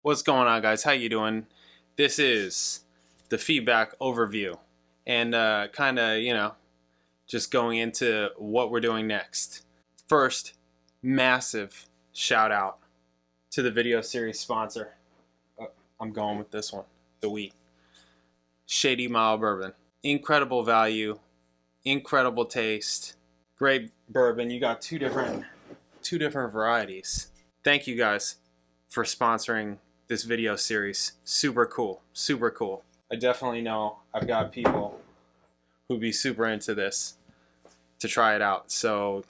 What's going on, guys? How you doing? This is the feedback overview and kind of, just going into what we're doing next. First, massive shout out to the video series sponsor. I'm going with this one, the wheat. Shady Mile Bourbon. Incredible value, incredible taste, great bourbon. You got two different varieties. Thank you guys for sponsoring this video series. Super cool, super cool. I definitely know I've got people who'd be super into this to try it out. So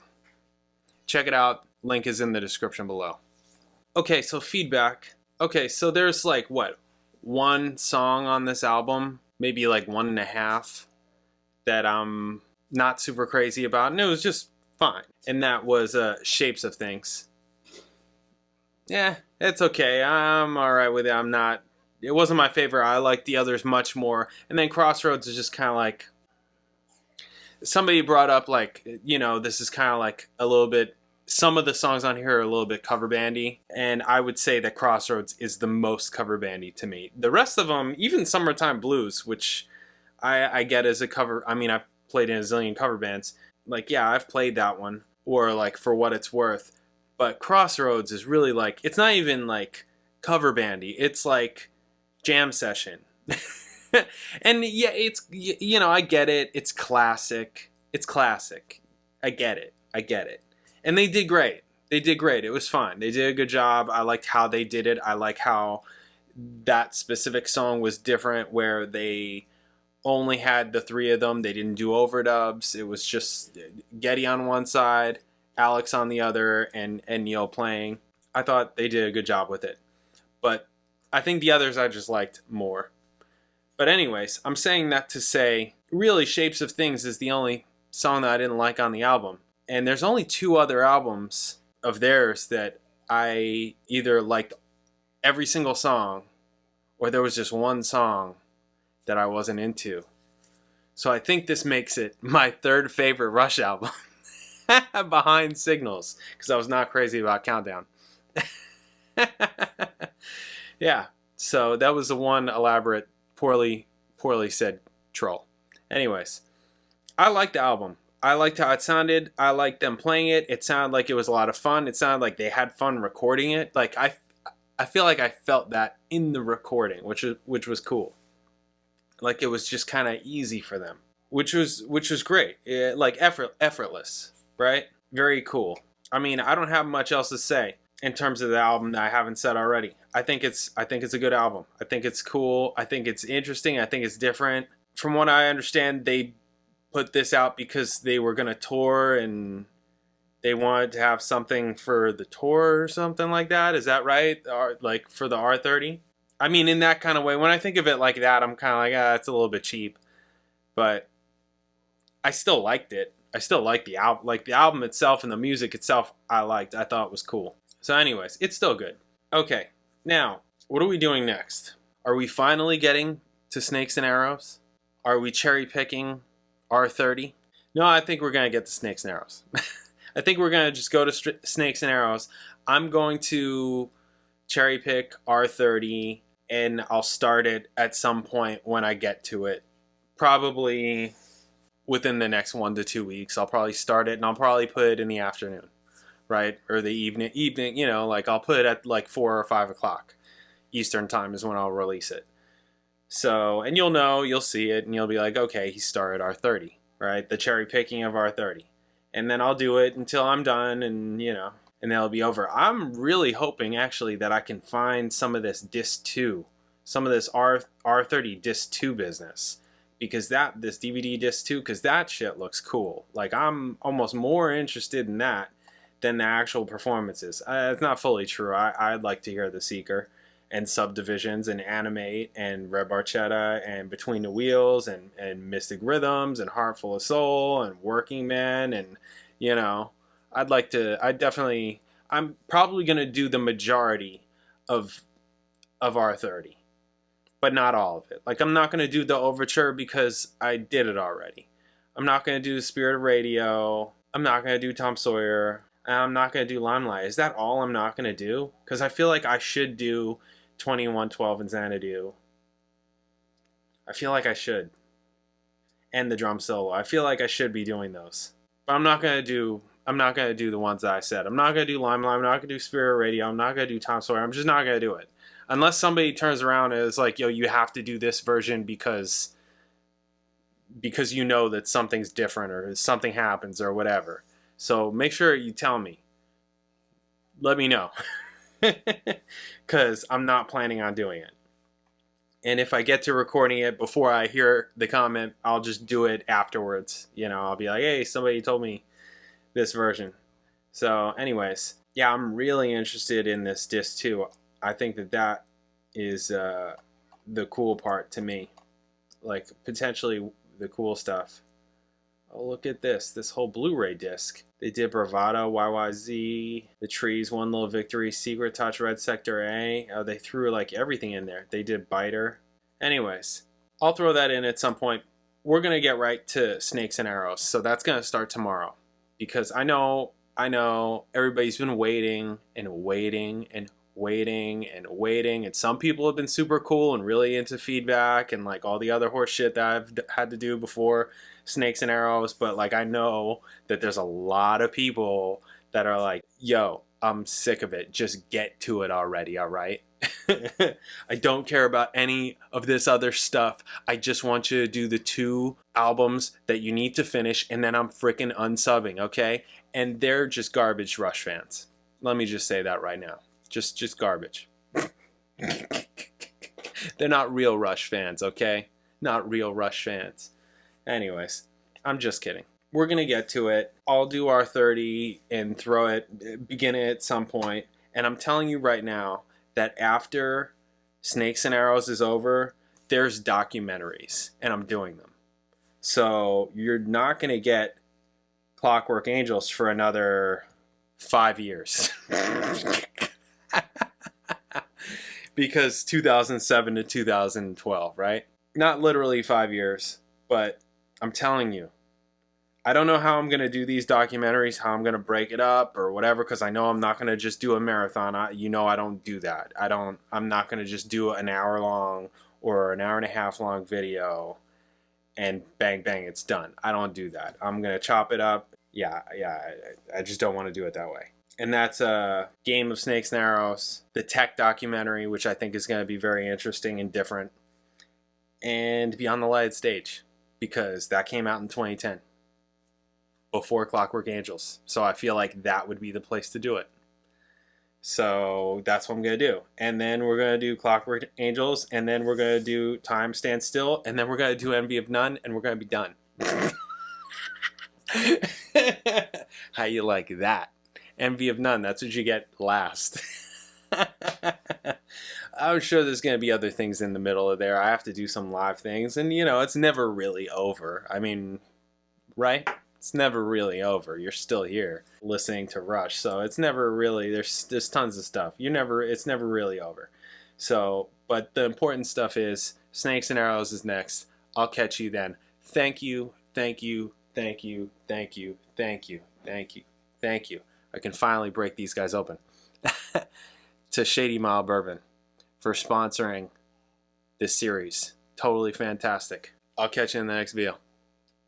check it out. Link is in the description below. Okay, so feedback. Okay, so there's like one song on this album, maybe like 1.5 that I'm not super crazy about, and it was just fine. And that was Shapes of Things. Yeah, it's okay. I'm alright with it. It wasn't my favorite. I like the others much more. And then Crossroads is just kind of like, somebody brought up this is kind of like a little bit, some of the songs on here are a little bit cover bandy. And I would say that Crossroads is the most cover bandy to me. The rest of them, even Summertime Blues, which I get as a cover. I mean, I've played in a zillion cover bands. Like, yeah, I've played that one. Or like For What It's Worth. But Crossroads is really like, it's not even like cover bandy. It's like jam session. And yeah, it's, I get it. It's classic. It's classic. I get it. And they did great. It was fun. They did a good job. I liked how they did it. I like how that specific song was different, where they only had the three of them. They didn't do overdubs. It was just Geddy on one side, Alex on the other, and Neil playing. I thought they did a good job with it. But I think the others I just liked more. But anyways, I'm saying that to say, really, Shapes of Things is the only song that I didn't like on the album. And there's only 2 other albums of theirs that I either liked every single song, or there was just one song that I wasn't into. So I think this makes it my 3rd favorite Rush album. Behind Signals, because I was not crazy about Countdown. Yeah, so that was the one elaborate, poorly said troll. Anyways, I liked the album. I liked how it sounded. I liked them playing it. It sounded like it was a lot of fun. It sounded like they had fun recording it. Like I feel like I felt that in the recording, which was cool. Like it was just kind of easy for them, which was great. Like effortless. Right? Very cool. I mean, I don't have much else to say in terms of the album that I haven't said already. I think it's a good album. I think it's cool. I think it's interesting. I think it's different. From what I understand, they put this out because they were going to tour and they wanted to have something for the tour or something like that. Is that right? Or like for the R30? I mean, in that kind of way. When I think of it like that, I'm kind of like, it's a little bit cheap. But I still liked it. I still like the album. Like the album itself and the music itself, I liked. I thought it was cool. So anyways, it's still good. Okay, now, what are we doing next? Are we finally getting to Snakes and Arrows? Are we cherry picking R30? No, I think we're going to get to Snakes and Arrows. I think we're going to just go to Snakes and Arrows. I'm going to cherry pick R30, and I'll start it at some point when I get to it. Probably within the next 1 to 2 weeks. I'll probably start it, and I'll probably put it in the afternoon, right? Or the evening, like I'll put it at like 4 or 5 o'clock Eastern time is when I'll release it. So, and you'll see it, and you'll be like, okay, he started R30, right? The cherry picking of R30. And then I'll do it until I'm done, and and that'll be over. I'm really hoping, actually, that I can find some of this Disc 2, some of this R30 Disc 2 business. Because this DVD disc 2, because that shit looks cool. Like, I'm almost more interested in that than the actual performances. It's not fully true. I'd like to hear The Seeker and Subdivisions and Animate and Red Barchetta and Between the Wheels and Mystic Rhythms and Heart Full of Soul and Working Man. And, I'm probably going to do the majority of R30. But not all of it. Like, I'm not going to do the overture because I did it already. I'm not going to do Spirit of Radio. I'm not going to do Tom Sawyer. I'm not going to do Limelight. Is that all I'm not going to do? Because I feel like I should do 2112 and Xanadu. I feel like I should. And the drum solo. I feel like I should be doing those. But I'm not gonna do the ones that I said. I'm not gonna do Limelight, I'm not gonna do Spirit Radio, I'm not gonna do Tom Sawyer. I'm just not gonna do it. Unless somebody turns around and is like, yo, you have to do this version because you know that something's different or something happens or whatever. So make sure you tell me. Let me know. Because I'm not planning on doing it. And if I get to recording it before I hear the comment, I'll just do it afterwards. You know, I'll be like, hey, somebody told me this version. So anyways, yeah, I'm really interested in this disc too. I think that is the cool part to me. Like, potentially the cool stuff. Oh, look at this whole Blu-ray disc. They did Bravado, YYZ, The Trees, One Little Victory, Secret Touch, Red Sector A. They threw like everything in there. They did Biter. Anyways, I'll throw that in at some point. We're going to get right to Snakes and Arrows. So that's going to start tomorrow. Because I know everybody's been waiting and waiting and waiting and waiting, and some people have been super cool and really into feedback and like all the other horse shit that I've had to do before Snakes and Arrows, but like I know that there's a lot of people that are like, yo, I'm sick of it, just get to it already, all right? I don't care about any of this other stuff. I just want you to do the 2 albums that you need to finish, and then I'm freaking unsubbing, okay? And they're just garbage Rush fans. Let me just say that right now. Just garbage. They're not real Rush fans, okay? Not real Rush fans. Anyways, I'm just kidding. We're going to get to it. I'll do our 30 and throw it, begin it at some point. And I'm telling you right now that after Snakes and Arrows is over, there's documentaries, and I'm doing them. So you're not going to get Clockwork Angels for another 5 years. Because 2007 to 2012, right? Not literally 5 years, but I'm telling you, I don't know how I'm going to do these documentaries, how I'm going to break it up or whatever, because I know I'm not going to just do a marathon. I don't do that. I'm not going to just do an hour long or an hour and a half long video and bang, bang, it's done. I don't do that. I'm going to chop it up. Yeah, I just don't want to do it that way. And that's Game of Snakes and Arrows, the tech documentary, which I think is going to be very interesting and different, and Beyond the Lighted Stage, because that came out in 2010, before Clockwork Angels. So I feel like that would be the place to do it. So that's what I'm going to do. And then we're going to do Clockwork Angels, and then we're going to do Time Stands Still, and then we're going to do Envy of None, and we're going to be done. How you like that? Envy of None, that's what you get last. I'm sure there's going to be other things in the middle of there. I have to do some live things, and you know, it's never really over. I mean, right? It's never really over. You're still here listening to Rush, so it's never really, there's tons of stuff. It's never really over. So, but the important stuff is Snakes and Arrows is next. I'll catch you then. Thank you, thank you, thank you, thank you, thank you, thank you, thank you. I can finally break these guys open. To Shady Mile Bourbon for sponsoring this series. Totally fantastic. I'll catch you in the next video.